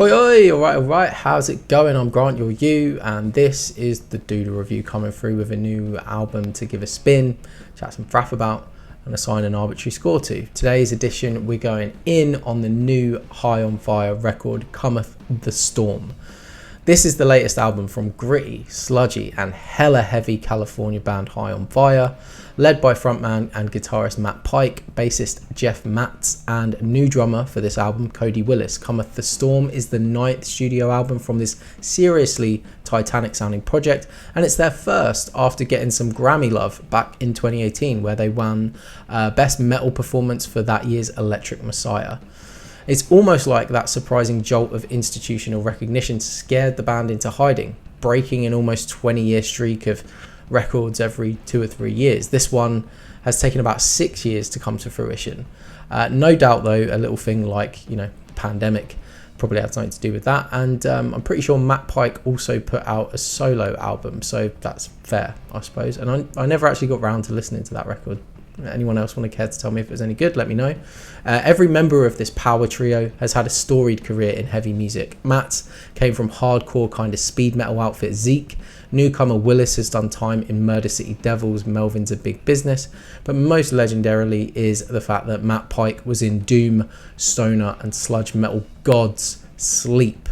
Oi, oi, alright, how's it going? I'm Grant, you're you, and this is the Doodle Review coming through with a new album to give a spin, chat some fraff about, and assign an arbitrary score to. Today's edition, we're going in on the new High on Fire record, Cometh the Storm. This is the latest album from gritty, sludgy, and hella heavy California band High on Fire, led by frontman and guitarist Matt Pike, bassist Jeff Matz, and new drummer for this album, Cody Willis. Cometh the Storm is the 9th studio album from this seriously Titanic-sounding project, and it's their first after getting some Grammy love back in 2018, where they won Best Metal Performance for that year's Electric Messiah. It's almost like that surprising jolt of institutional recognition scared the band into hiding, breaking an almost 20-year streak of records every 2 or 3 years. This one has taken about 6 years to come to fruition. No doubt, though, a little thing like, the pandemic probably had something to do with that. And I'm pretty sure Matt Pike also put out a solo album, so that's fair, I suppose. And I never actually got round to listening to that record. Anyone else want to care to tell me if it was any good? Let me know. Every member of this power trio has had a storied career in heavy music. Matt came from hardcore kind of speed metal outfit Zeke. Newcomer Willis has done time in Murder City Devils, Melvin's A Big Business, but most legendarily is the fact that Matt Pike was in doom, stoner and sludge metal gods Sleep.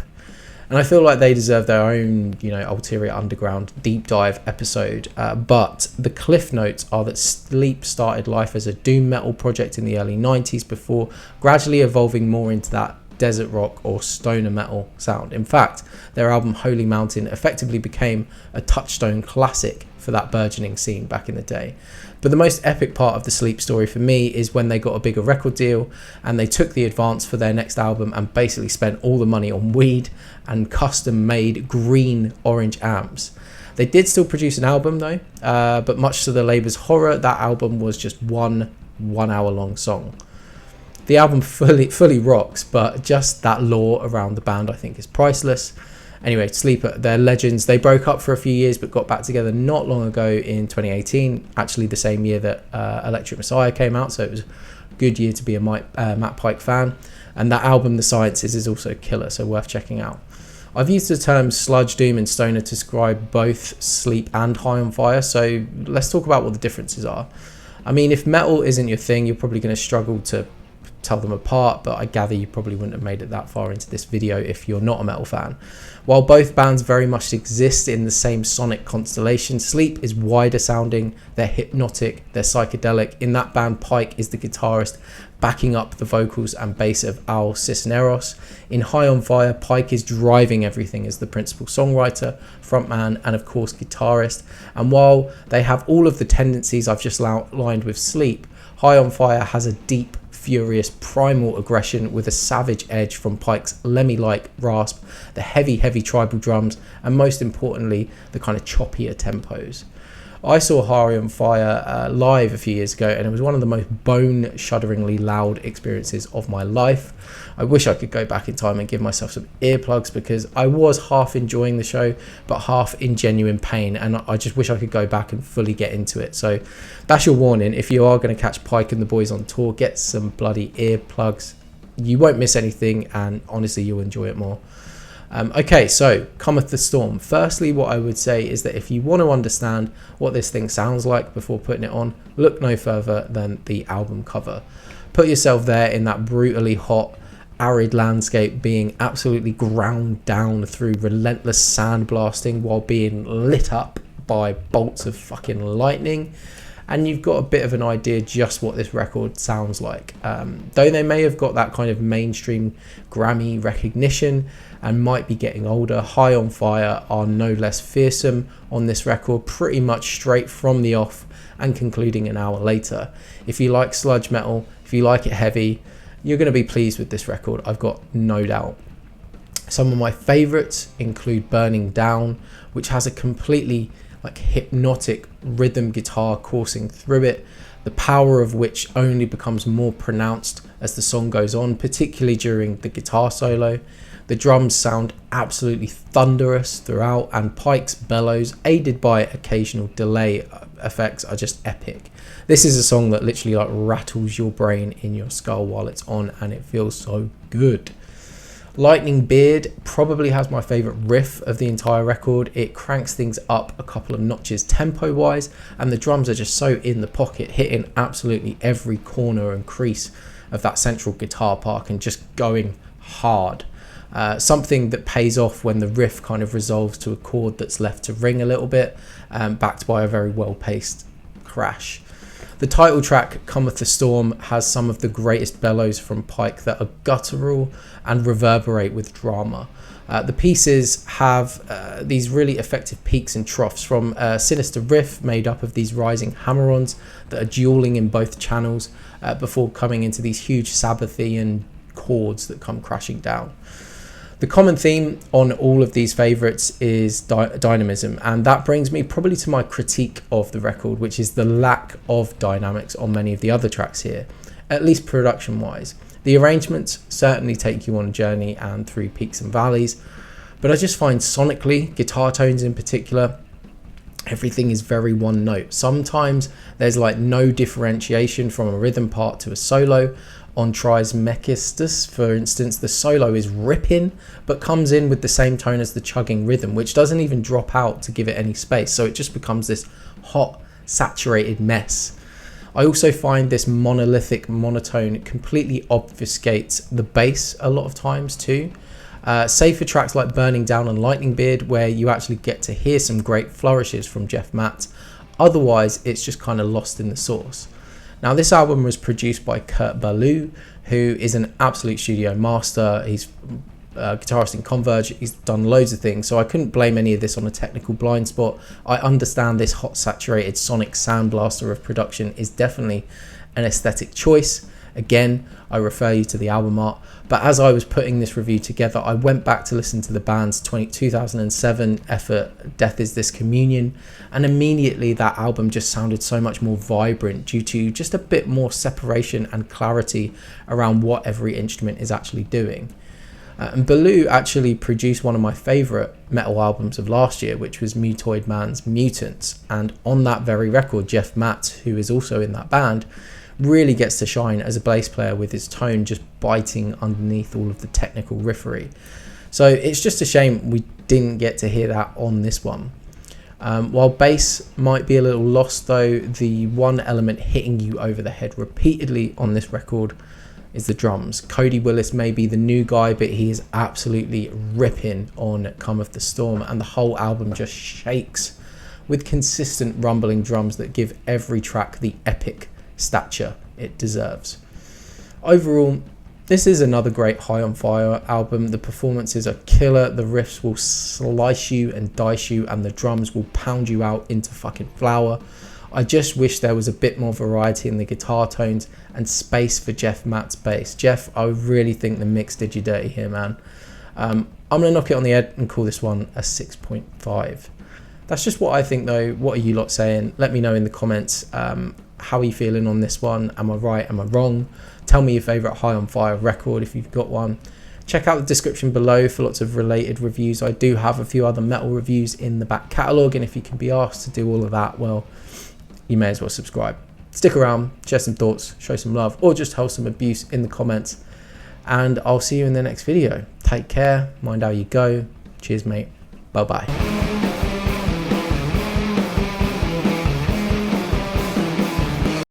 And I feel like they deserve their own, Ulterior Underground deep dive episode. But the cliff notes are that Sleep started life as a doom metal project in the early 90s before gradually evolving more into that desert rock or stoner metal sound. In fact, their album Holy Mountain effectively became a touchstone classic for that burgeoning scene back in the day. But the most epic part of the Sleep story for me is when they got a bigger record deal and they took the advance for their next album and basically spent all the money on weed and custom made green orange amps. They did still produce an album though, but much to the label's horror, that album was just one hour long song. The album fully rocks, but just that lore around the band I think is priceless. Anyway, Sleep, they're legends. They broke up for a few years but got back together not long ago in 2018, actually the same year that Electric Messiah came out, so it was a good year to be a Matt Pike fan. And that album, The Sciences, is also killer, so worth checking out. I've used the terms sludge, doom and stoner to describe both Sleep and High on Fire, so let's talk about what the differences are. I mean, if metal isn't your thing, you're probably going to struggle to tell them apart, but I gather you probably wouldn't have made it that far into this video if you're not a metal fan. While both bands very much exist in the same sonic constellation, Sleep is wider sounding, they're hypnotic, they're psychedelic. In that band, Pike is the guitarist backing up the vocals and bass of Al Cisneros. In High on Fire, Pike is driving everything as the principal songwriter, frontman and of course guitarist. And while they have all of the tendencies I've just outlined with Sleep, High on Fire has a deep, furious, primal aggression with a savage edge from Pike's Lemmy-like rasp, the heavy tribal drums, and most importantly, the kind of choppier tempos. I saw High on Fire live a few years ago, and it was one of the most bone-shudderingly loud experiences of my life. I wish I could go back in time and give myself some earplugs because I was half enjoying the show, but half in genuine pain, and I just wish I could go back and fully get into it. So that's your warning. If you are going to catch Pike and the boys on tour, get some bloody earplugs. You won't miss anything, and honestly, you'll enjoy it more. Okay, so Cometh the Storm. Firstly, what I would say is that if you want to understand what this thing sounds like before putting it on, look no further than the album cover. Put yourself there in that brutally hot, arid landscape being absolutely ground down through relentless sandblasting while being lit up by bolts of fucking lightning. And you've got a bit of an idea just what this record sounds like. Though they may have got that kind of mainstream Grammy recognition and might be getting older, High on Fire are no less fearsome on this record, pretty much straight from the off and concluding an hour later. If you like sludge metal, if you like it heavy, you're going to be pleased with this record, I've got no doubt. Some of my favourites include Burning Down, which has a completely hypnotic rhythm guitar coursing through it, the power of which only becomes more pronounced as the song goes on, particularly during the guitar solo. The drums sound absolutely thunderous throughout, and Pike's bellows, aided by occasional delay effects, are just epic. This is a song that literally rattles your brain in your skull while it's on, and it feels so good. Lightning Beard probably has my favorite riff of the entire record. It cranks things up a couple of notches tempo wise, and the drums are just so in the pocket, hitting absolutely every corner and crease of that central guitar part and just going hard. Something that pays off when the riff kind of resolves to a chord that's left to ring a little bit, backed by a very well paced crash. The title track, Cometh the Storm, has some of the greatest bellows from Pike that are guttural and reverberate with drama. The pieces have these really effective peaks and troughs, from a sinister riff made up of these rising hammer-ons that are dueling in both channels before coming into these huge Sabbathian chords that come crashing down. The common theme on all of these favourites is dynamism, and that brings me probably to my critique of the record, which is the lack of dynamics on many of the other tracks here, at least production wise. The arrangements certainly take you on a journey and through peaks and valleys, but I just find sonically, guitar tones in particular, everything is very one note. Sometimes there's like no differentiation from a rhythm part to a solo. On Trismegistus, for instance, the solo is ripping but comes in with the same tone as the chugging rhythm, which doesn't even drop out to give it any space, so it just becomes this hot, saturated mess. I also find this monolithic monotone completely obfuscates the bass a lot of times too. Save for tracks like Burning Down and Lightning Beard, where you actually get to hear some great flourishes from Jeff Matt. Otherwise, it's just kind of lost in the sauce. Now, this album was produced by Kurt Ballou, who is an absolute studio master. He's a guitarist in Converge. He's done loads of things, so I couldn't blame any of this on a technical blind spot. I understand this hot, saturated sonic sound blaster of production is definitely an aesthetic choice. Again, I refer you to the album art. But as I was putting this review together, I went back to listen to the band's 2007 effort, Death Is This Communion, and immediately that album just sounded so much more vibrant due to just a bit more separation and clarity around what every instrument is actually doing. And Ballou actually produced one of my favourite metal albums of last year, which was Mutoid Man's Mutants. And on that very record, Jeff Matt, who is also in that band, really gets to shine as a bass player with his tone just biting underneath all of the technical riffery. So it's just a shame we didn't get to hear that on this one. While bass might be a little lost though, the one element hitting you over the head repeatedly on this record is the drums. Cody Willis may be the new guy, but he is absolutely ripping on Cometh the Storm, and the whole album just shakes with consistent rumbling drums that give every track the epic stature it deserves. Overall, this is another great High on Fire album. The performances are killer, the riffs will slice you and dice you, and the drums will pound you out into fucking flour. I just wish there was a bit more variety in the guitar tones and space for Jeff Matt's bass. Jeff, I really think the mix did you dirty here, man. I'm going to knock it on the head and call this one a 6.5. That's just what I think though. What are you lot saying? Let me know in the comments. How are you feeling on this one? Am I right? Am I wrong? Tell me your favourite High on Fire record if you've got one. Check out the description below for lots of related reviews. I do have a few other metal reviews in the back catalogue, and if you can be asked to do all of that, well, you may as well subscribe. Stick around, share some thoughts, show some love, or just hold some abuse in the comments. And I'll see you in the next video. Take care, mind how you go. Cheers, mate. Bye-bye.